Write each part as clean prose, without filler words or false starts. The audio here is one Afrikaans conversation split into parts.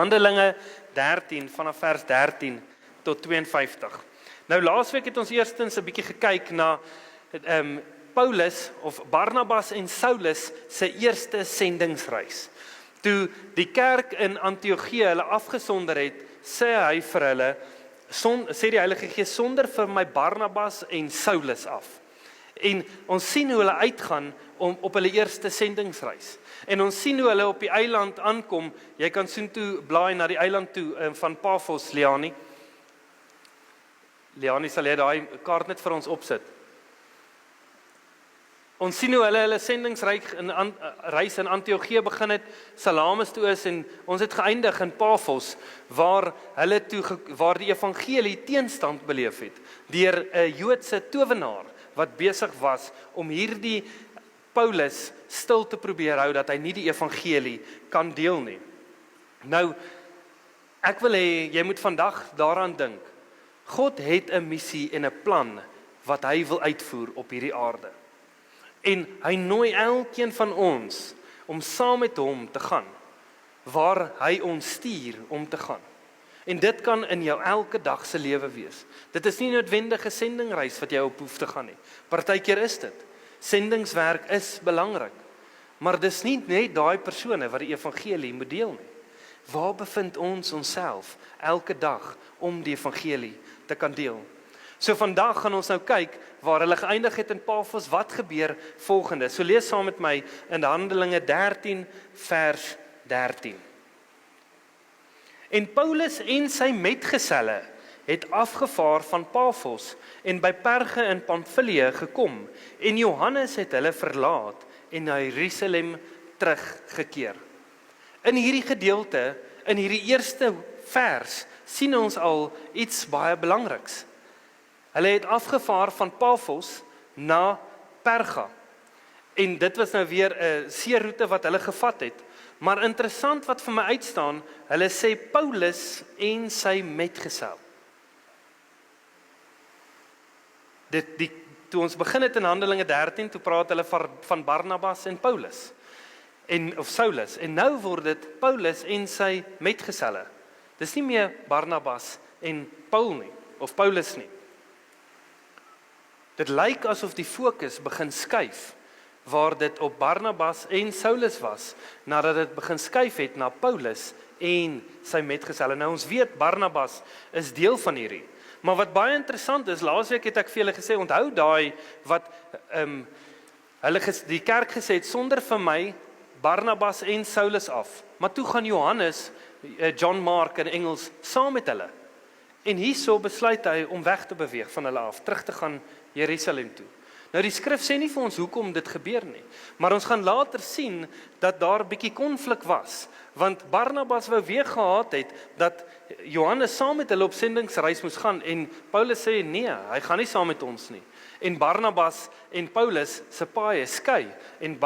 Handelinge 13 vanaf vers 13 tot 52. Nou laasweek het ons eerstens 'n bietjie gekyk na Paulus of Barnabas en Saulus se eerste sendingsreis. Toe die kerk in Antiochië hulle afgesonder het, sê hy vir hulle, sê die Heilige Gees, sonder vir my Barnabas en Saulus af. En ons sien hoe hulle uitgaan op hulle eerste sendingsreis. En ons sien hoe hulle op die eiland aankom. Jy kan soontoe blaai na die eiland toe van Paphos, Liani. Liani, sal jy daai kaart net vir ons opsit? Ons sien hoe hulle sendingsreis in Antiochië begin het, Salamis toe is, en ons het geëindig in Paphos, waar die evangelie teenstand beleef het, deur 'n Joodse towenaar, wat besig was om hierdie Paulus stil te probeer hou, dat hy nie die evangelie kan deel nie. Nou, ek wil hê, jy moet vandag daaraan dink, God het 'n missie en 'n plan, wat hy wil uitvoer op hierdie aarde. En hy nooi elkeen van ons, om saam met hom te gaan, waar hy ons stuur om te gaan. En dit kan in jou elke dag se lewe wees. Dit is nie noodwendige sendingreis wat jy op hoef te gaan nie. Partykeer is dit. Sendingswerk is belangrik. Maar dis nie net daai persone wat die evangelie moet deel nie. Waar bevind ons onsself elke dag om die evangelie te kan deel? So vandag gaan ons nou kyk waar hulle geëindig het in Paphos, wat gebeur volgende. So lees saam met my in Handelinge 13 vers 13. En Paulus en sy metgeselle het afgevaar van Paphos en by Perge in Pamfilië gekom, en Johannes het hulle verlaat en na Jerusalem teruggekeer. In hierdie gedeelte, in hierdie eerste vers, sien ons al iets baie belangriks. Hulle het afgevaar van Paphos na Perga. En dit was nou weer 'n seeroete wat hulle gevat het. Maar interessant wat vir my uitstaan, hulle sê Paulus en sy metgesel. Toe ons begin het in Handelinge 13, toe praat hulle van Barnabas en Paulus, of Saulus, en nou word dit Paulus en sy metgeselle. Dis nie meer Barnabas en Paul nie, of Paulus nie. Dit lyk asof die fokus begin skuif, waar dit op Barnabas en Saulus was, nadat dit begin skuif het na Paulus en sy metgeselle. Nou ons weet, Barnabas is deel van hierdie. Maar wat baie interessant is, laasweek het ek vir julle gesê, onthou daai wat die kerk gesê het, sonder vir my Barnabas en Saulus af. Maar toe gaan Johannes, John Mark in Engels, saam met hulle. En hierso besluit hy om weg te beweeg van hulle af, terug te gaan Jerusalem toe. Nou die skrif sê nie vir ons hoekom dit gebeur nie, maar ons gaan later sien dat daar 'n bietjie konflik was, want Barnabas wou weer gehad het dat Johannes saam met hulle op sendingsreis moes gaan, en Paulus sê nee, hy gaan nie saam met ons nie. En Barnabas en Paulus se paaie skei, en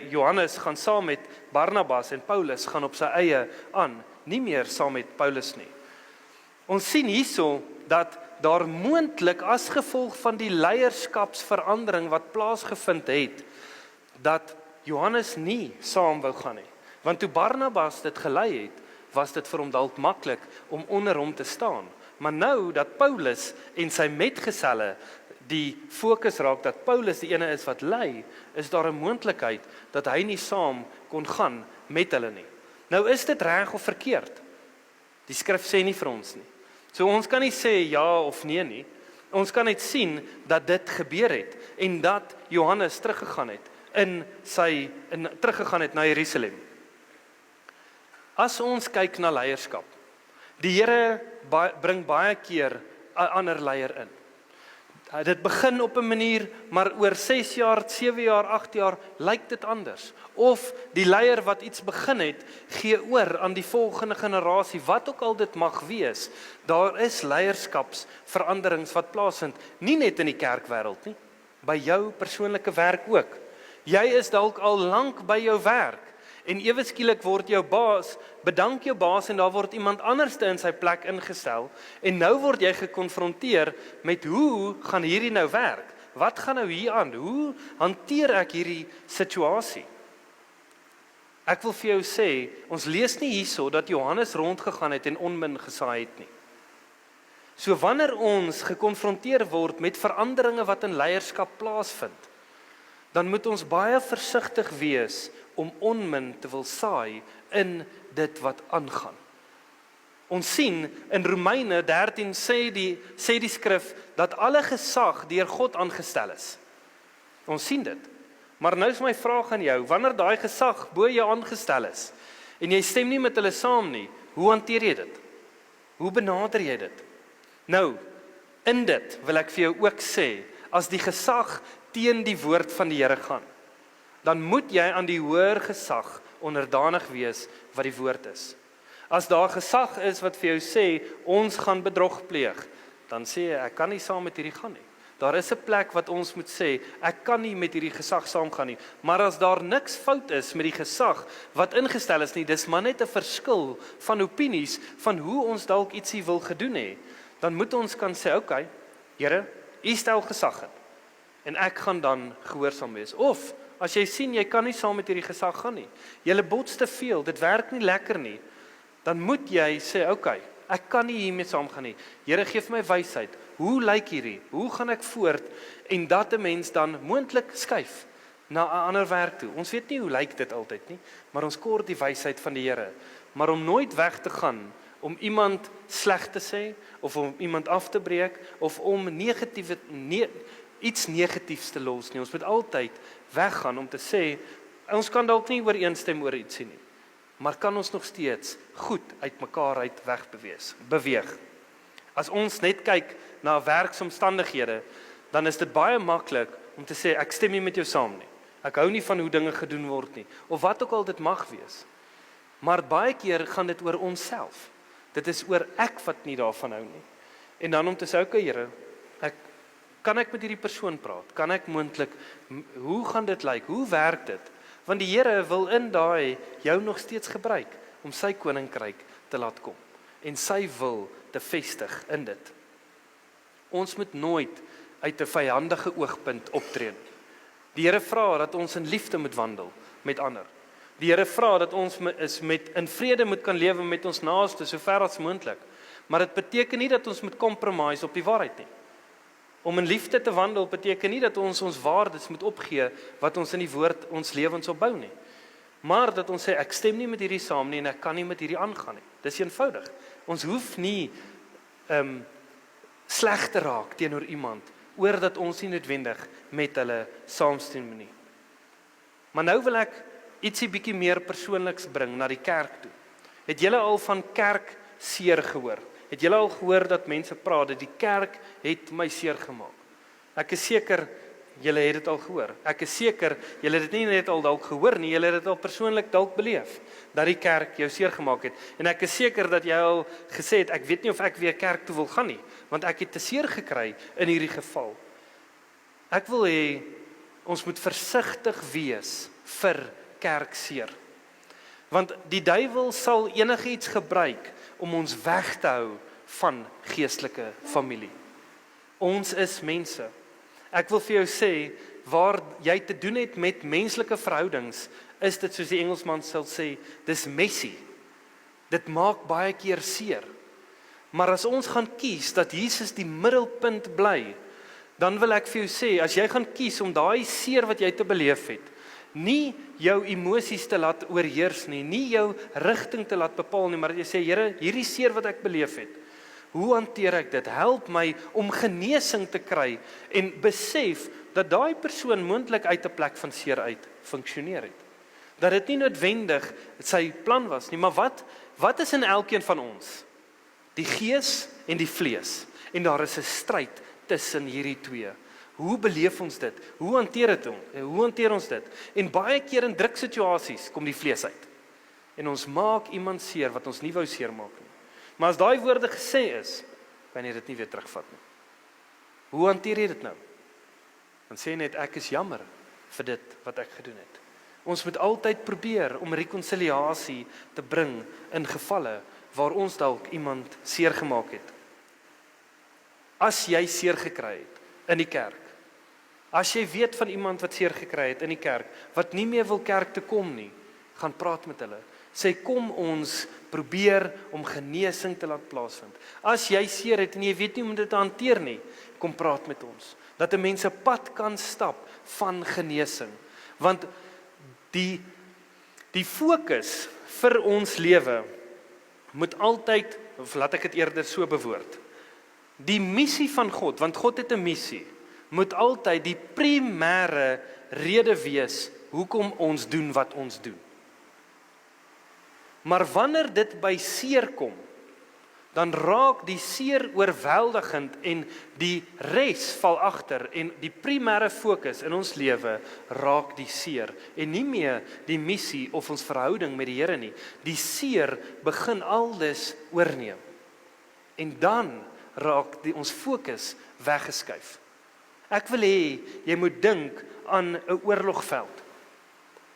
Johannes gaan saam met Barnabas, en Paulus gaan op sy eie aan, nie meer saam met Paulus nie. Ons sien hierso dat daar moontlik as gevolg van die leierskapsverandering wat plaasgevind het, dat Johannes nie saam wou gaan nie. Want toe Barnabas dit gelei het, was dit vir hom dalk maklik om onder hom te staan. Maar nou dat Paulus en sy metgeselle die fokus raak, dat Paulus die ene is wat lei, is daar 'n moontlikheid dat hy nie saam kon gaan met hulle nie. Nou is dit reg of verkeerd? Die skrif sê nie vir ons nie. So ons kan nie sê ja of nee nie. Ons kan net sien dat dit gebeur het en dat Johannes teruggegaan het na Jerusalem. As ons kyk na leierskap, die Here bring baie keer 'n ander leier in. Dit begin op 'n manier, maar oor 6 jaar, 7 jaar, 8 jaar lyk dit anders. Of die leier wat iets begin het, gee oor aan die volgende generasie, wat ook al dit mag wees. Daar is leierskapsveranderings wat plaasvind, nie net in die kerkwêreld nie, by jou persoonlike werk ook. Jy is dalk al lank by jou werk, en ewe skielik word jou baas, bedank jou baas, en daar word iemand anderste in sy plek ingestel, en nou word jy gekonfronteer met hoe gaan hierdie nou werk? Wat gaan nou hier aan? Hoe hanteer ek hierdie situasie? Ek wil vir jou sê, ons lees nie hierso dat Johannes rondgegaan het en onmin gesaai het nie. So wanneer ons gekonfronteer word met veranderinge wat in leierskap plaasvind, dan moet ons baie versigtig wees om onmin te wil saai in dit wat aangaan. Ons sien in Romeine 13 sê die skrif dat alle gesag deur God aangestel is. Ons sien dit. Maar nou is my vraag aan jou, wanneer daai gesag bo jou aangestel is en jy stem nie met hulle saam nie, hoe hanteer jy dit? Hoe benader jy dit? Nou, in dit wil ek vir jou ook sê, as die gesag teen die woord van die Here gaan, dan moet jy aan die hoër gesag onderdanig wees wat die woord is. As daar gesag is wat vir jou sê, ons gaan bedrog pleeg, dan sê jy, ek kan nie saam met hierdie gaan nie. Daar is 'n plek wat ons moet sê, ek kan nie met hierdie gesag saamgaan nie. Maar as daar niks fout is met die gesag wat ingestel is nie, dis maar net 'n verskil van opinies van hoe ons dalk ietsie wil gedoen hê, dan moet ons kan sê, okay, Here, U stel gesag in, en ek gaan dan gehoorsaam wees. Of, as jy sien, jy kan nie saam met hierdie gesag gaan nie, julle bots te veel, dit werk nie lekker nie, dan moet jy sê, okay, ek kan nie hiermee saamgaan nie. Here, gee vir my wysheid. Hoe lyk hierdie? Hoe gaan ek voort? En dat 'n mens dan moontlik skuif na 'n ander werk toe. Ons weet nie hoe lyk dit altyd nie, maar ons kort die wysheid van die Here. Maar om nooit weg te gaan, om iemand sleg te sê, of om iemand af te breek, of om iets negatiefs te los nie. Ons moet altyd weggaan om te sê, ons kan dalk nie ooreenstem oor ietsie nie, maar kan ons nog steeds goed uit mekaar uit beweeg. As ons net kyk na werksomstandighede, dan is dit baie maklik om te sê, ek stem nie met jou saam nie. Ek hou nie van hoe dinge gedoen word nie, of wat ook al dit mag wees. Maar baie keer gaan dit oor onsself. Dit is oor ek wat nie daarvan hou nie. En dan om te sê, okay, Here, kan ek met hierdie persoon praat? Kan ek moontlik, hoe gaan dit lyk? Hoe werk dit? Want die Here wil in daai jou nog steeds gebruik om sy koninkryk te laat kom en sy wil te vestig in dit. Ons moet nooit uit 'n vyandige oogpunt optree. Die Here vra dat ons in liefde moet wandel met ander. Die Here vra dat ons in vrede moet kan lewe met ons naaste so ver as moontlik. Maar dit beteken nie dat ons moet compromise op die waarheid nie. Om in liefde te wandel beteken nie dat ons waardes moet opgee wat ons in die woord ons lewens opbou nie. Maar dat ons sê, ek stem nie met hierdie saam nie en ek kan nie met hierdie aangaan nie. Dis eenvoudig. Ons hoef nie sleg te raak teenoor iemand oor dat ons nie noodwendig met hulle saamstem nie. Maar nou wil ek ietsie bietjie meer persoonliks bring na die kerk toe. Het julle al van kerk seer gehoor? Het julle al gehoor dat mense praat dat die kerk het my seer gemaak? Ek is seker julle het dit al gehoor. Ek is seker julle het dit nie net al dalk gehoor nie, julle het dit al persoonlik dalk beleef dat die kerk jou seer gemaak het. En ek is seker dat jy al gesê het, ek weet nie of ek weer kerk toe wil gaan nie, want ek het te seer gekry in hierdie geval. Ek wil hê ons moet versigtig wees vir kerkseer. Want die duiwel sal enigiets gebruik om ons weg te hou van geestelike familie. Ons is mense. Ek wil vir jou sê, waar jy te doen het met menslike verhoudings, is dit soos die Engelsman sal sê, dis messy. Dit maak baie keer seer. Maar as ons gaan kies dat Jesus die middelpunt bly, dan wil ek vir jou sê, as jy gaan kies om daai seer wat jy te beleef het, nie jou emosies te laat oorheers nie jou rigting te laat bepaal nie, maar jy sê, Here, hierdie seer wat ek beleef het, hoe hanteer ek dit? Help my om genesing te kry en besef dat daai persoon moontlik uit 'n plek van seer uit funksioneer het. Dat dit nie noodwendig sy plan was nie, maar wat is in elkeen van ons? Die gees en die vlees. En daar is 'n stryd tussen hierdie twee. Hoe beleef ons dit? Hoe hanteer ons dit? En baie keer in druksituasies kom die vlees uit. En ons maak iemand seer wat ons nie wou seermaak nie. Maar as daai woorde gesê is, kan jy dit nie weer terugvat nie. Hoe hanteer jy dit nou? Dan sê net, ek is jammer vir dit wat ek gedoen het. Ons moet altyd probeer om rekonsiliasie te bring in gevalle waar ons dalk iemand seer gemaak het. As jy seer gekry het in die kerk, as jy weet van iemand wat seer gekry het in die kerk, wat nie meer wil kerk toe kom nie, gaan praat met hulle. Sê kom ons probeer om genesing te laat plaasvind. As jy seer het en jy weet nie hoe om dit te hanteer nie, kom praat met ons. Dat 'n mens 'n pad kan stap van genesing. Want die fokus vir ons lewe moet altyd, of laat ek dit eerder so bewoord, die missie van God, want God het 'n missie, moet altyd die primêre rede wees hoekom ons doen wat ons doen. Maar wanneer dit by seer kom, dan raak die seer oorweldigend en die res val agter en die primêre fokus in ons lewe raak die seer en nie meer die missie of ons verhouding met die Here nie. Die seer begin aldus oorneem. En dan raak ons fokus weggeskuif. Ek wil hê jy moet dink aan 'n oorlogveld.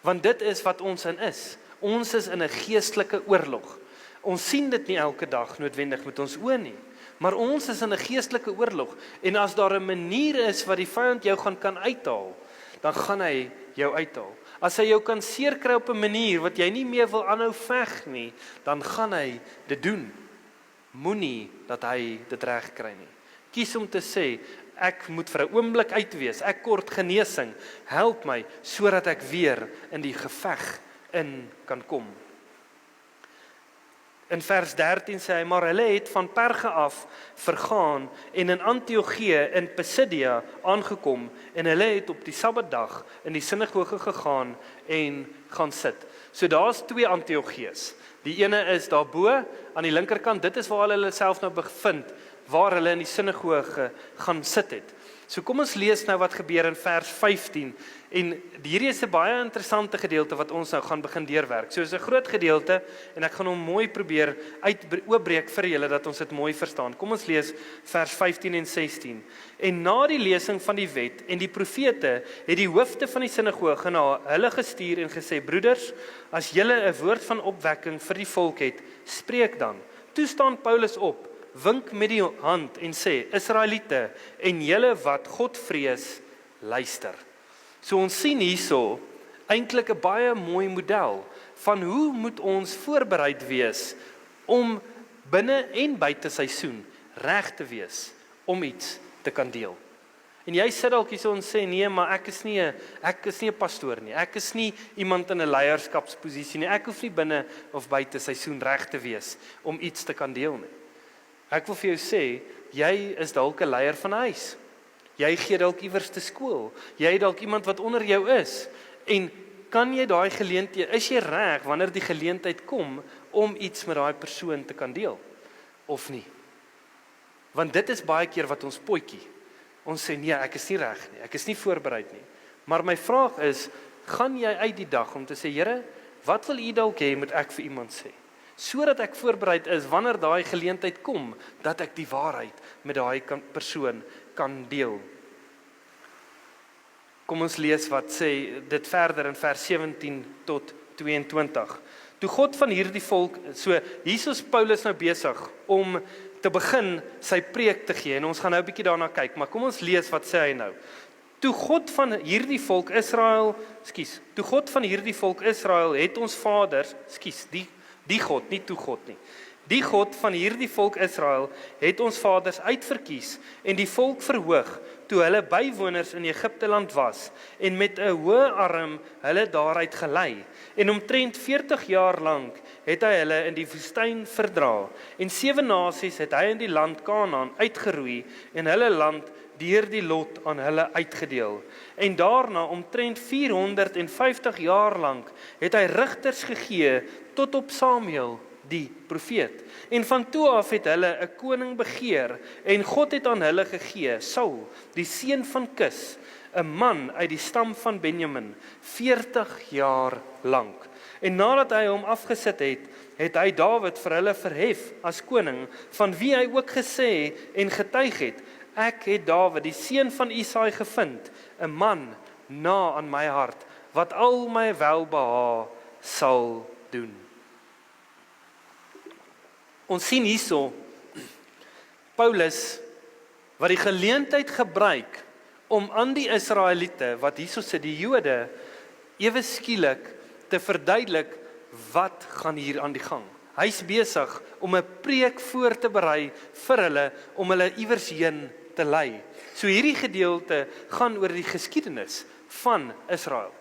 Want dit is wat ons in is. Ons is in 'n geestelike oorlog. Ons sien dit nie elke dag noodwendig met ons oë nie, maar ons is in 'n geestelike oorlog en as daar 'n manier is wat die vyand jou kan uithaal, dan gaan hy jou uithaal. As hy jou kan seerkry op 'n manier wat jy nie meer wil aanhou veg nie, dan gaan hy dit doen. Moenie dat hy dit reg kry nie. Kies om te sê, ek moet vir 'n oomblik uitwees, ek kort genesing, help my sodat ek weer in die geveg in kan kom. In vers 13 sê hy, maar hulle het van Perge af vergaan en in Antiochië in Pisidia aangekom en hulle het op die Sabbatdag in die sinagoge gegaan en gaan sit. So daar's 2 Antiochië's. Die ene is daarbo aan die linkerkant, dit is waar hulle self nou bevind, waar hulle in die sinagoge gaan sit het. So kom ons lees nou wat gebeur in vers 15 en hierdie is 'n baie interessante gedeelte wat ons nou gaan begin deurwerk. So is 'n groot gedeelte en ek gaan hom mooi probeer oopbreek vir julle dat ons dit mooi verstaan. Kom ons lees vers 15 en 16. En na die lesing van die wet en die profete het die hoofde van die sinagoge na hulle gestuur en gesê, broeders, as julle 'n woord van opwekking vir die volk het, spreek dan. Toe staan Paulus op, wink met die hand en sê, Israeliete en julle wat God vrees, luister. So ons sien hierso eintlik 'n baie mooi model van hoe moet ons voorbereid wees om binne en buite seisoen reg te wees om iets te kan deel. En jy sit dalk hierso en sê nee, maar ek is nie 'n pastoor nie. Ek is nie iemand in 'n leierskapsposisie nie. Ek hoef nie binne of buite seisoen reg te wees om iets te kan deel nie. Ek wil vir jou sê, jy is dalk 'n leier van huis. Jy gee dalk iewers te skool. Jy het dalk iemand wat onder jou is. En kan jy daai geleentheid, is jy reg wanneer die geleentheid kom om iets met daai persoon te kan deel? Of nie? Want dit is baie keer wat ons potjie. Ons sê nee, ek is nie reg nie. Ek is nie voorbereid nie. Maar my vraag is, gaan jy uit die dag om te sê, Here, wat wil U dalk hê moet ek vir iemand sê? Sodat ek voorbereid is wanneer daai geleentheid kom, dat ek die waarheid met daai persoon kan deel. Kom ons lees wat sê dit verder in vers 17 tot 22. Toe God van hierdie volk, so Jesus Paulus nou besig om te begin sy preek te gee, en ons gaan nou 'n bietjie daarna kyk, maar kom ons lees wat sê hy nou. Toe God van hierdie volk Israel het ons vaders, die God, nie toe God nie. Die God van hierdie volk Israel het ons vaders uitverkies en die volk verhoog toe hulle bywoners in Egipte land was en met 'n hoë arm hulle daaruit gelei. En omtrent 40 jaar lank het hy hulle in die woestyn verdra. En 7 nasies het hy in die land Kanaan uitgeroei en hulle land deur die lot aan hulle uitgedeel. En daarna omtrent 450 jaar lank het hy rigters gegee tot op Samuel die profeet. En van toe af het hulle 'n koning begeer en God het aan hulle gegee Saul, die seun van Kis, 'n man uit die stam van Benjamin, 40 jaar lank. En nadat hy hom afgesit het, het hy Dawid vir hulle verhef as koning, van wie hy ook gesê en getuig het, ek het Dawid, die seun van Isaai gevind, 'n man na aan my hart, wat al my welbehae sal doen. Ons sien hierso Paulus wat die geleentheid gebruik om aan die Israeliete, wat hierso sit, die Jode, ewe skielik te verduidelik wat gaan hier aan die gang. Hy's besig om 'n preek voor te berei vir hulle om hulle iewers heen te lei. So hierdie gedeelte gaan oor die geskiedenis van Israel.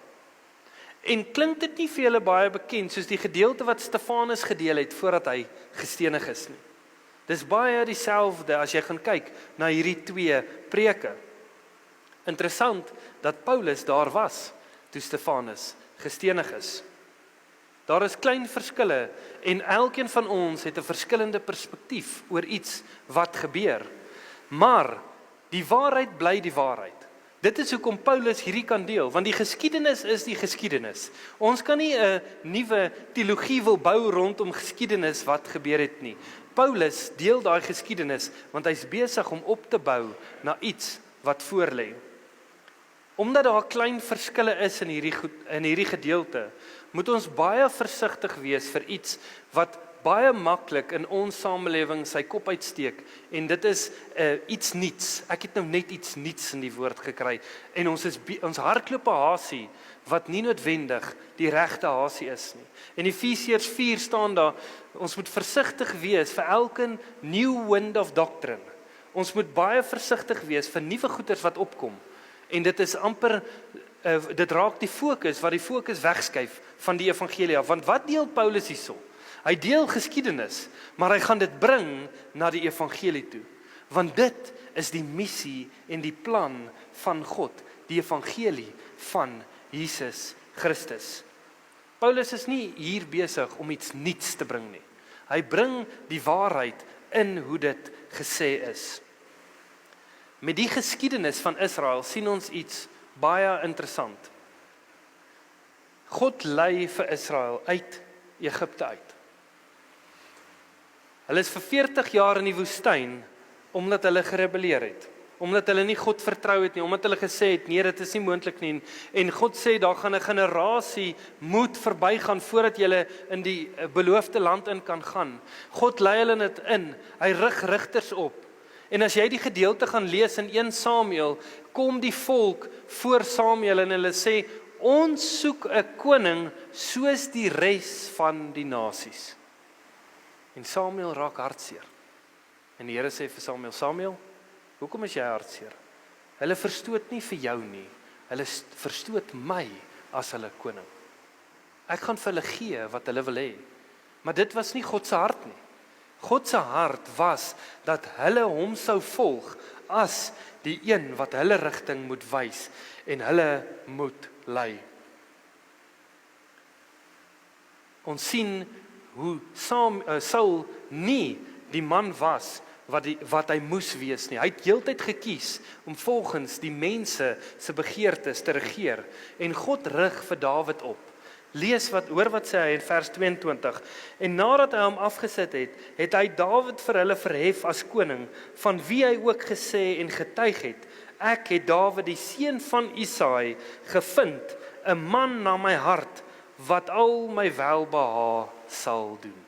En klink dit nie vir julle baie bekend soos die gedeelte wat Stefanus gedeel het voordat hy gestenig is nie? Dis baie dieselfde as jy gaan kyk na hierdie twee preke. Interessant dat Paulus daar was toe Stefanus gestenig is. Daar is klein verskille en elkeen van ons het 'n verskillende perspektief oor iets wat gebeur. Maar die waarheid bly die waarheid. Dit is hoekom Paulus hierdie kan deel, want die geskiedenis is die geskiedenis. Ons kan nie 'n nuwe teologie wil bou rondom geskiedenis wat gebeur het nie. Paulus deel daai geskiedenis want hy's besig om op te bou na iets wat voorlê. Omdat daar klein verskille is in hierdie gedeelte, moet ons baie versigtig wees vir iets wat baie maklik in ons samelewing sy kop uitsteek, en dit is iets niets. Ek het nou net iets niets in die woord gekry, en ons hardloop 'n hasie, wat nie noodwendig die regte hasie is nie. In Efesiërs 4 staan daar, ons moet versigtig wees vir elke new wind of doctrine. Ons moet baie versigtig wees vir nuwe goeters wat opkom, en dit is amper, dit raak die fokus, wat die fokus wegskuif van die evangelie af, want wat deel Paulus hierso? Hy deel geskiedenis, maar hy gaan dit bring na die evangelie toe. Want dit is die missie en die plan van God, die evangelie van Jesus Christus. Paulus is nie hier besig om iets niets te bring nie. Hy bring die waarheid in hoe dit gesê is. Met die geskiedenis van Israel sien ons iets baie interessant. God lei vir Israel uit Egipte uit. Hulle is vir 40 jaar in die woestyn, omdat hulle gerebelleer het. Omdat hulle nie God vertrou het nie, omdat hulle gesê het, nee, dit is nie moontlik nie. En God sê, daar gaan 'n generasie moet verbygaan, voordat julle in die beloofde land in kan gaan. God lei hulle dit in, hy rig rigters op. En as jy die gedeelte gaan lees in 1 Samuel, kom die volk voor Samuel en hulle sê, ons soek 'n koning soos die res van die nasies. En Samuel raak hartseer. En die Here sê vir Samuel, Samuel, hoekom is jy hartseer? Hulle verstoot nie vir jou nie, hulle verstoot my as hulle koning. Ek gaan vir hulle gee wat hulle wil hê. Maar dit was nie God se hart nie. God se hart was dat hulle hom sou volg as die een wat hulle rigting moet wys en hulle moet lei. Ons sien hoe Saul nie die man was wat hy moes wees nie. Hy het heeltyd gekies om volgens die mense se begeertes te regeer, en God rig vir Dawid op. Hoor wat sê hy in vers 22. En nadat hy hom afgesit het, het hy Dawid vir hulle verhef as koning, van wie hy ook gesê en getuig het, ek het Dawid die seun van Isaai gevind, 'n man na my hart, wat al my welbehae sal doen.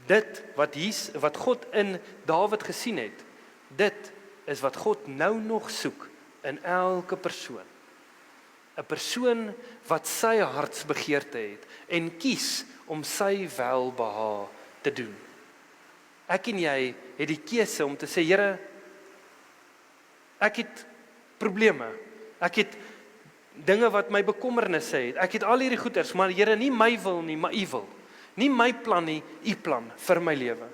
Dit wat God in Dawid gesien het, dit is wat God nou nog soek in elke persoon. 'n Persoon wat sy hartsbegeerte het en kies om sy welbehae te doen. Ek en jy het die keuse om te sê, Here, ek het probleme, ek het dinge wat my bekommernisse het, ek het al hierdie goeders, maar Here, nie my wil nie, maar U wil. Nie my plan nie, U plan vir my lewe.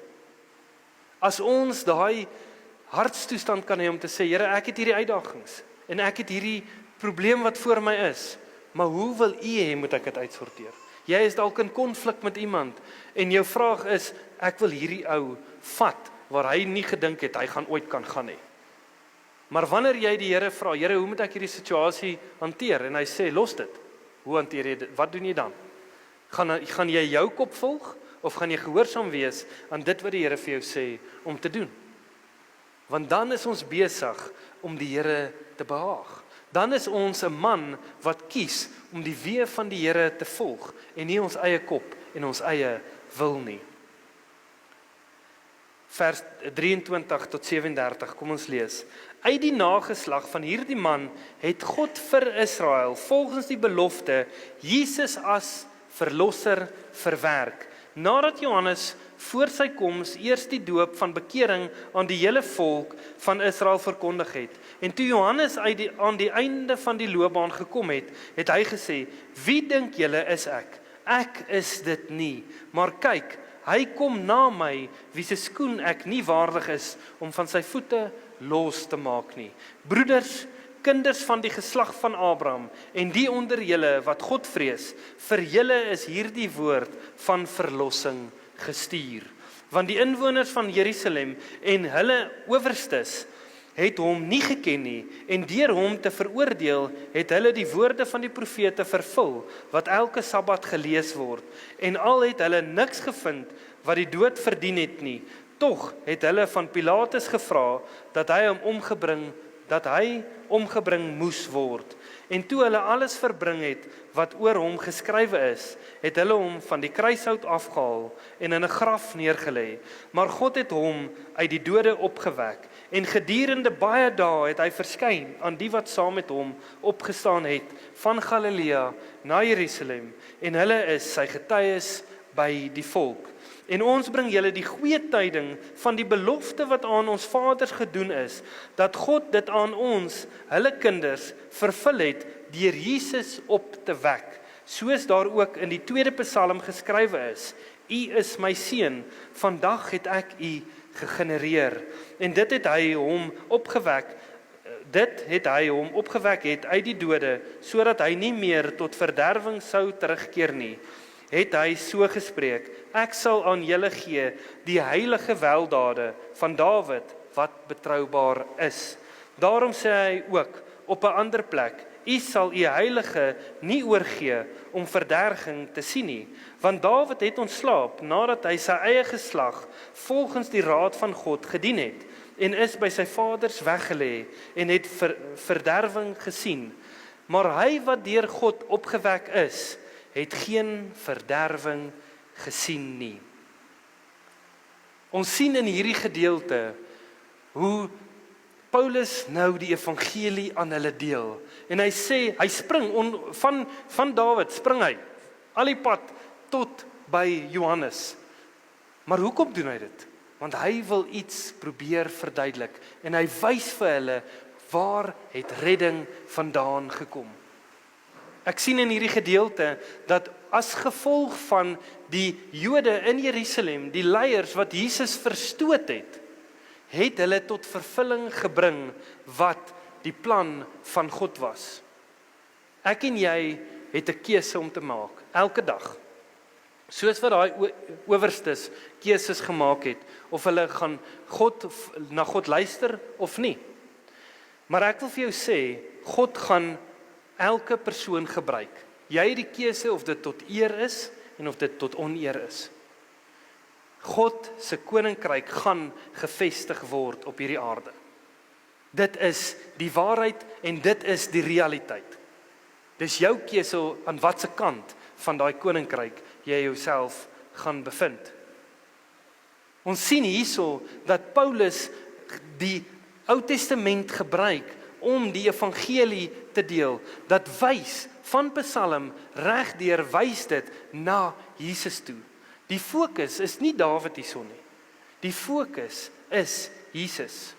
As ons daai hartstoestand kan hê om te sê, Here, ek het hierdie uitdagings, en ek het hierdie probleem wat voor my is, maar hoe wil U hê moet ek dit uitsorteer? Jy is dalk in konflik met iemand, en jou vraag is, ek wil hierdie ou vat, waar hy nie gedink het, hy gaan ooit kan gaan nie. Maar wanneer jy die Here vra, Here, hoe moet ek hierdie situasie hanteer? En hy sê, los dit. Hoe hanteer jy dit? Wat doen jy dan? Gaan jy jou kop volg, of gaan jy gehoorsaam wees aan dit wat die Here vir jou sê om te doen? Want dan is ons besig om die Here te behaag. Dan is ons 'n man wat kies om die weë van die Here te volg, en nie ons eie kop en ons eie wil nie. vers 23 tot 37, kom ons lees. Uit die nageslag van hierdie man het God vir Israel volgens die belofte Jesus as verlosser verwerk. Nadat Johannes voor sy koms eers die doop van bekering aan die hele volk van Israel verkondig het. En toe Johannes aan die einde van die loopbaan gekom het, het hy gesê, wie dink julle is ek? Ek is dit nie, maar kyk, hy kom na my, wie se skoen ek nie waardig is om van sy voete los te maak nie. Broeders, kinders van die geslag van Abraham en die onder julle wat God vrees, vir julle is hierdie woord van verlossing gestuur. Want die inwoners van Jerusalem en hulle owerstes het hom nie geken nie, en deur hom te veroordeel, het hulle die woorde van die profete vervul, wat elke Sabbat gelees word, en al het hulle niks gevind wat die dood verdien het nie, tog het hulle van Pilatus gevra, dat hy omgebring moes word. En toe hulle alles verbring het, wat oor hom geskrywe is, het hulle hom van die kruishout afgehaal, en in 'n graf neergelê. Maar God het hom uit die dode opgewek, en gedurende baie dae het hy verskyn aan die wat saam met hom opgestaan het, van Galilea na Jerusalem, en hulle is sy getuies by die volk. En ons bring julle die goeie tyding van die belofte wat aan ons vaders gedoen is, dat God dit aan ons, hulle kinders, vervul het deur Jesus op te wek, soos daar ook in die 2de Psalm geskrywe is, U is my seun, vandag het ek U gegenereer. En dit het hy hom opgewek het uit die dode, sodat hy nie meer tot verderwing sou terugkeer nie. Het hy so gespreek, ek sal aan julle gee die heilige weldade van Dawid wat betroubaar is. Daarom sê hy ook op 'n ander plek, U sal U heilige nie oorgee om verderging te sien nie, want Dawid het ontslaap nadat hy sy eie geslag volgens die raad van God gedien het, en is by sy vaders weggelê en het verderwing gesien. Maar hy wat deur God opgewek is, het geen verderwing gesien nie. Ons sien in hierdie gedeelte hoe Paulus nou die evangelie aan hulle deel. En hy sê, hy spring van Dawid, spring hy al die pad tot by Johannes. Maar hoekom doen hy dit? Want hy wil iets probeer verduidelik. En hy wys vir hulle, waar het redding vandaan gekom? Ek sien in hierdie gedeelte dat as gevolg van die Jode in Jerusalem, die leiers wat Jesus verstoot het hulle tot vervulling gebring wat die plan van God was. Ek en jy het 'n keuse om te maak, elke dag. Soos wat daai owerstes keuses gemaak het, of hulle gaan na God luister of nie. Maar ek wil vir jou sê, God gaan elke persoon gebruik. Jy het die keuse of dit tot eer is en of dit tot oneer is. God se koninkryk gaan gevestig word op hierdie aarde. Dit is die waarheid en dit is die realiteit. Dis jou keuse aan watter kant van daai koninkryk jy jouself gaan bevind. Ons sien hierso dat Paulus die Ou Testament gebruik om die evangelie te deel, dat wys van Psalm regdeur wys dit na Jesus toe. Die fokus is nie Dawid hierson nie. Die fokus is Jesus.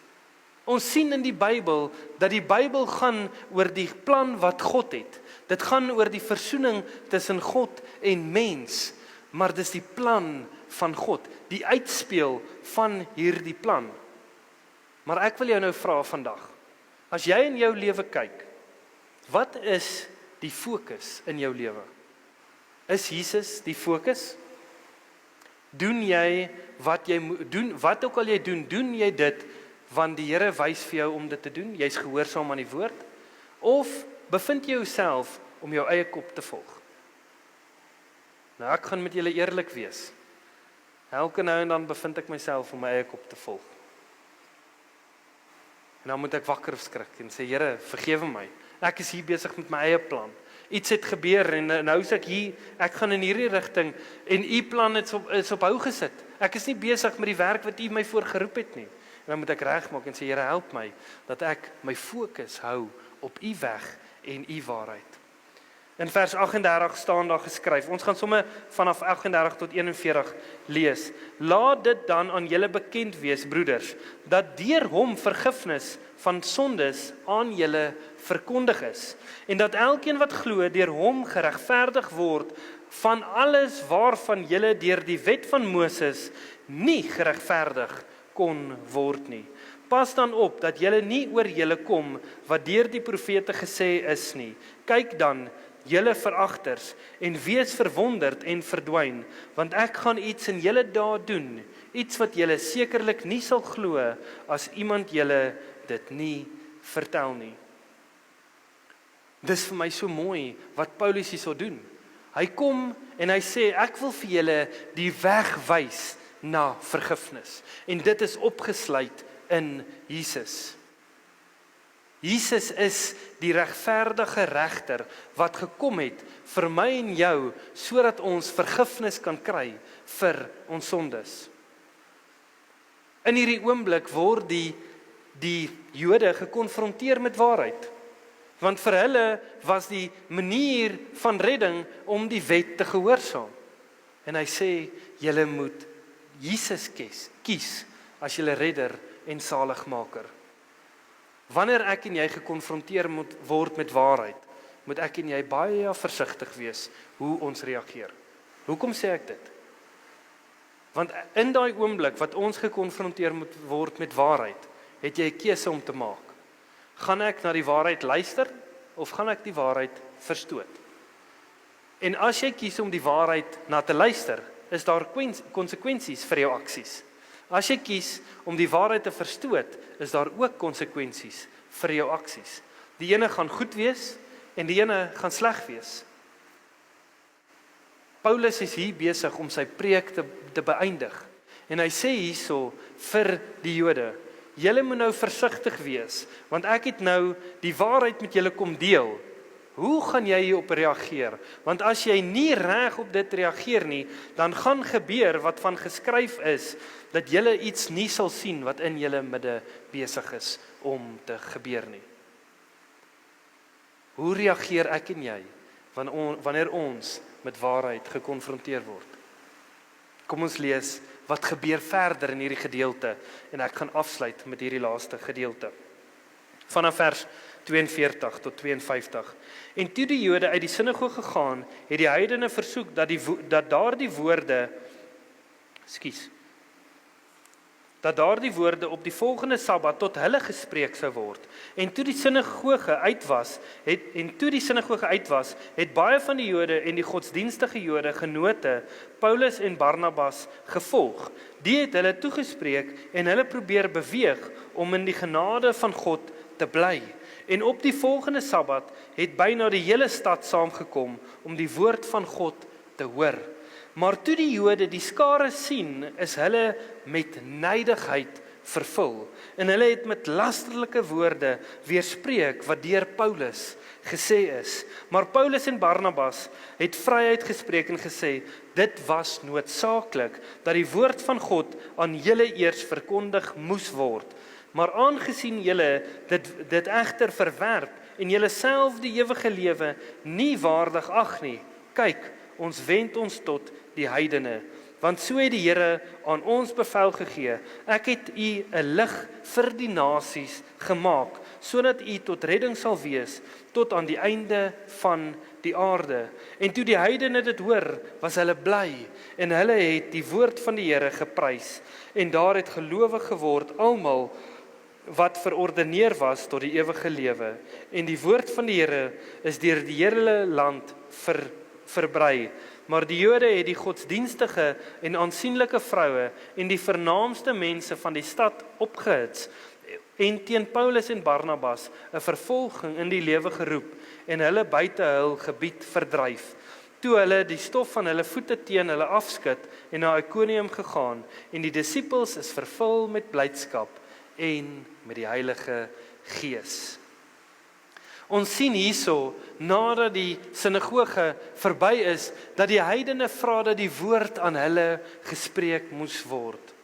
Ons sien in die Bybel dat die Bybel gaan oor die plan wat God het. Dit gaan oor die versoening tussen God en mens, maar dis die plan van God, die uitspeel van hierdie plan. Maar ek wil jou nou vra vandag, as jy in jou lewe kyk, wat is die fokus in jou lewe? Is Jesus die fokus? Doen jy wat jy moet doen, wat ook al jy doen jy dit want die Here wys vir jou om dit te doen, jy's gehoorsaam aan die woord, of bevind jy jouself om jou eie kop te volg? Nou ek gaan met julle eerlik wees. Elke nou en dan bevind ek myself om my eie kop te volg. En dan moet ek wakker of skrik en sê, Here, vergewe my. Ek is hier besig met my eie plan. Iets het gebeur en nou is ek hier, ek gaan in hierdie rigting en u plan is op hou gesit. Ek is nie besig met die werk wat u my voor geroep het nie. En dan moet ek regmaak en sê, Here, help my dat ek my fokus hou op u weg en u waarheid. In vers 38 staan daar geskryf, ons gaan somme vanaf 38 tot 41 lees. Laat dit dan aan julle bekend wees, broeders, dat deur hom vergifnis van sondes aan julle verkondig is, en dat elkeen wat glo deur hom geregverdig word van alles waarvan julle deur die wet van Moses nie geregverdig kon word nie. Pas dan op dat julle nie oor julle kom wat deur die profete gesê is nie. Kyk dan, julle verachters, en wees verwonderd en verdwyn, want ek gaan iets in julle dae doen, iets wat julle sekerlik nie sal glo as iemand julle dit nie vertel nie. Dis vir my so mooi wat Paulus hierso doen. Hy kom en hy sê, ek wil vir julle die weg wys na vergifnis. En dit is opgesluit in Jesus. Jesus is die regverdige regter wat gekom het vir my en jou, sodat ons vergifnis kan kry vir ons sondes. In hierdie oomblik word die Jode gekonfronteer met waarheid. Want vir hulle was die manier van redding om die wet te gehoorsaam. En hy sê, julle moet Jesus kies as julle redder en saligmaker. Wanneer ek en jy gekonfronteer moet word met waarheid, moet ek en jy baie versigtig wees hoe ons reageer. Hoekom sê ek dit? Want in daai oomblik wat ons gekonfronteer moet word met waarheid, het jy 'n keuse om te maak. Gaan ek na die waarheid luister of gaan ek die waarheid verstoot? En as jy kies om die waarheid na te luister, is daar konsekwensies vir jou aksies. As jy kies om die waarheid te verstoot, is daar ook konsekwensies vir jou aksies. Die ene gaan goed wees en die ene gaan sleg wees. Paulus is hier besig om sy preek te beëindig. En hy sê hierso vir die Jode, julle moet nou versigtig wees, want ek het nou die waarheid met julle kom deel. Hoe gaan jy hierop reageer? Want as jy nie reg op dit reageer nie, dan gaan gebeur wat van geskryf is, dat julle iets nie sal sien wat in julle midde besig is om te gebeur nie. Hoe reageer ek en jy wanneer ons met waarheid gekonfronteer word? Kom ons lees wat gebeur verder in hierdie gedeelte en ek gaan afsluit met hierdie laaste gedeelte. Vanaf vers 42 tot 52. En toe die Jode uit die sinagoge gegaan, het die heidene versoek dat daardie woorde op die volgende Sabbat tot hulle gespreek sou word. En toe die sinagoge uit was, het baie van die Jode en die godsdienstige Jode genote Paulus en Barnabas gevolg. Die het hulle toegespreek en hulle probeer beweeg om in die genade van God te bly. En op die volgende Sabbat het byna die hele stad saamgekom om die woord van God te hoor. Maar toe die Jode die skare sien, is hulle met nydigheid vervul. En hulle het met lasterlike woorde weerspreek wat deur Paulus gesê is. Maar Paulus en Barnabas het vryheid gespreek en gesê, dit was noodsaaklik dat die woord van God aan julle eers verkondig moes word. Maar aangesien julle dit egter verwerp en julle self die ewige lewe nie waardig ag nie, kyk, ons wend ons tot die heidene, want so het die Here aan ons bevel gegee, ek het u 'n lig vir die nasies gemaak, sodat u tot redding sal wees, tot aan die einde van die aarde. En toe die heidene dit hoor, was hulle bly, en hulle het die woord van die Here geprys, en daar het gelowig geword almal wat verordeneer was tot die ewige lewe. En die woord van die Here is deur die hele land verbrei. Maar die Jode het die godsdienstige en aansienlike vroue en die vernaamste mense van die stad opgehits en teen Paulus en Barnabas 'n vervolging in die lewe geroep en hulle buite hul gebied verdryf. Toe hulle die stof van hulle voete teen hulle afskud en na Iconium gegaan, en die disippels is vervul met blydskap en met die Heilige Gees. Ons sien hierso, nadat die sinagoge verby is, dat die heidene vra dat die woord aan hulle gespreek moes word.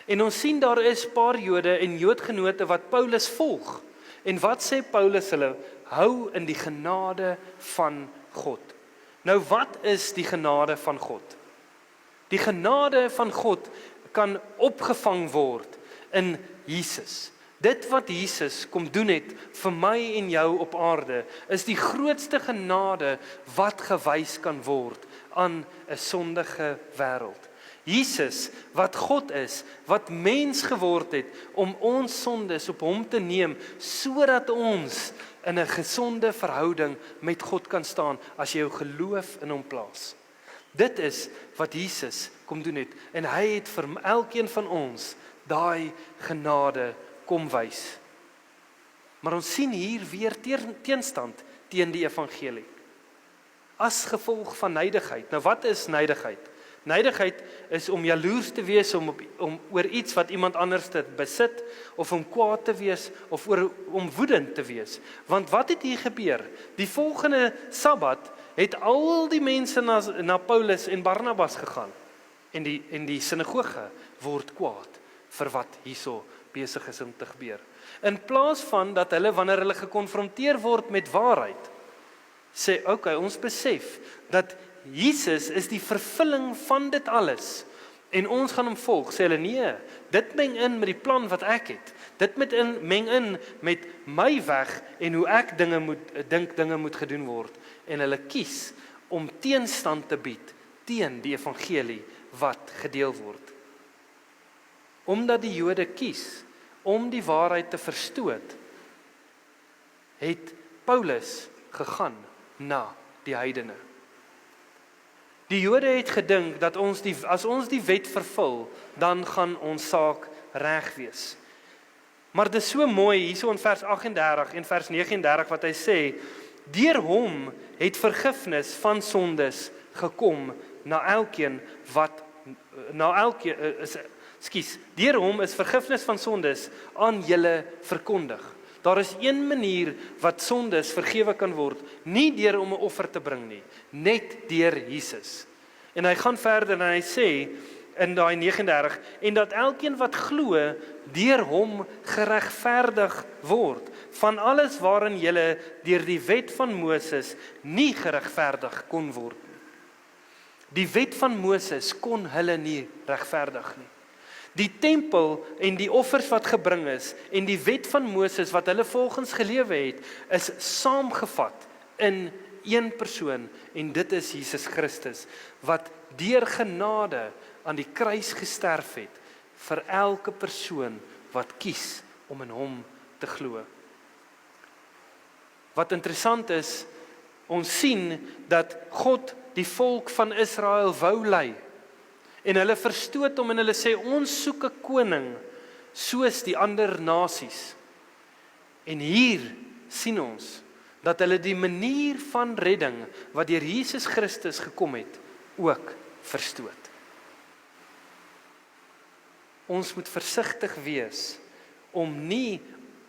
En ons sien daar is paar Jode en Joodgenote wat Paulus volg. En wat sê Paulus hulle? Hou in die genade van God. Nou wat is die genade van God? Die genade van God kan opgevang word in Jesus. Dit wat Jesus kom doen het vir my en jou op aarde, is die grootste genade wat gewys kan word aan 'n sondige wêreld. Jesus, wat God is, wat mens geword het, om ons sondes op hom te neem, sodat ons in 'n gesonde verhouding met God kan staan, as jy jou geloof in hom plaas. Dit is wat Jesus kom doen het, en hy het vir elkeen van ons daai genade kom wys. Maar ons sien hier weer teenstand teen die evangelie. As gevolg van nydigheid. Nou wat is nydigheid? Nydigheid is om jaloers te wees om oor iets wat iemand anders te besit, of om kwaad te wees, of om woedend te wees. Want wat het hier gebeur? Die volgende Sabbat het al die mense na Paulus en Barnabas gegaan, en die sinagoge word kwaad vir wat hierso besig is om te gebeur. In plaas van dat hulle, wanneer hulle gekonfronteer word met waarheid, sê, okay, ons besef dat Jesus is die vervulling van dit alles, en ons gaan hom volg, sê hulle, nee, dit meng in met die plan wat ek het, dit meng in met my weg, en hoe ek dinge moet gedoen word, en hulle kies om teenstand te bied, teen die evangelie wat gedeel word. Omdat die Jode kies om die waarheid te verstoot, het Paulus gegaan na die heidene. Die Jode het gedink dat as ons die wet vervul, dan gaan ons saak reg wees. Maar dit is so mooi hierso in vers 38 en vers 39 wat hy sê, deur hom het vergifnis van sondes gekom na elkeen deur hom is vergifnis van sondes aan julle verkondig. Daar is een manier wat sondes vergewe kan word, nie deur om 'n offer te bring nie, net deur Jesus. En hy gaan verder en hy sê in daai 39, en dat elkeen wat glo, deur hom geregverdig word, van alles waarin julle deur die wet van Moses nie geregverdig kon word nie. Die wet van Moses kon hulle nie regverdig nie. Die tempel en die offers wat gebring is, en die wet van Moses wat hulle volgens gelewe het, is saamgevat in een persoon, en dit is Jesus Christus, wat deur genade aan die kruis gesterf het, vir elke persoon wat kies om in hom te glo. Wat interessant is, ons sien dat God die volk van Israel wou lei, en hulle verstoot hom en hulle sê, ons soek 'n koning soos die ander nasies. En hier sien ons dat hulle die manier van redding wat deur Jesus Christus gekom het, ook verstoot. Ons moet versigtig wees om nie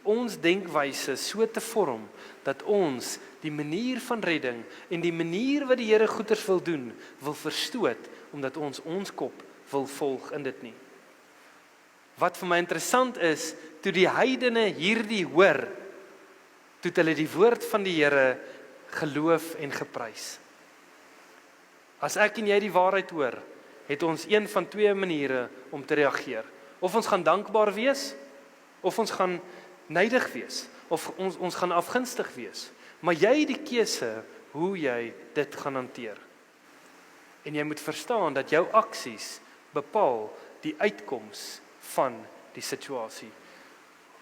ons denkwyse so te vorm dat ons die manier van redding en die manier wat die Here goeders wil doen, wil verstoot, omdat ons kop wil volg in dit nie. Wat vir my interessant is, toe die heidene hierdie hoor, toe het hulle die woord van die Here geloof en geprys. As ek en jy die waarheid hoor, het ons een van twee maniere om te reageer. Of ons gaan dankbaar wees, of ons gaan nydig wees, of ons gaan afgunstig wees. Maar jy het die keuse hoe jy dit gaan hanteer. En jy moet verstaan dat jou aksies bepaal die uitkoms van die situasie.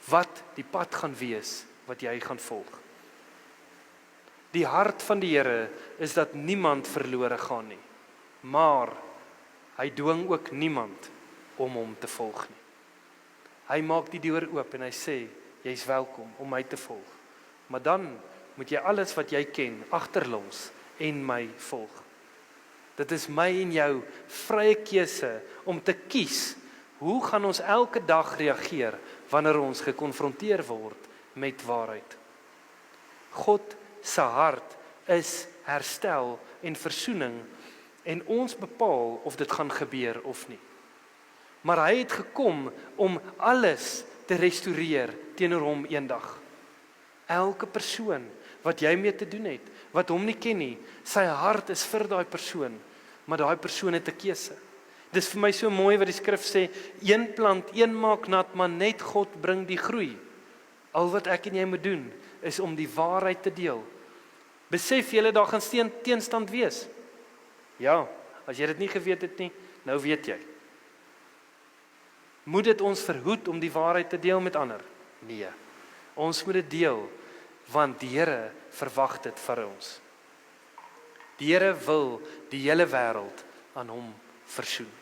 Wat die pad gaan wees wat jy gaan volg. Die hart van die Here is dat niemand verlore gaan nie, maar hy dwing ook niemand om hom te volg nie. Hy maak die deur oop en hy sê, jy's welkom om my te volg. Maar dan moet jy alles wat jy ken agterlos en my volg. Dit is my en jou vrye keuse om te kies, hoe gaan ons elke dag reageer wanneer ons gekonfronteer word met waarheid. God se hart is herstel en versoening en ons bepaal of dit gaan gebeur of nie. Maar hy het gekom om alles te restoreer teenoor hom eendag. Elke persoon wat jy mee te doen het, wat hom nie ken nie, sy hart is vir daai persoon, maar daai persoon het 'n keuse. Dis vir my so mooi wat die skrif sê, een plant, een maak nat, maar net God bring die groei. Al wat ek en jy moet doen, is om die waarheid te deel. Besef julle daar gaan teenstand wees? Ja, as jy dit nie geweet het nie, nou weet jy. Moet dit ons verhoed om die waarheid te deel met ander? Nee, ons moet dit deel, want die Here verwag dit vir ons. Die Here wil die hele wêreld aan hom versoen.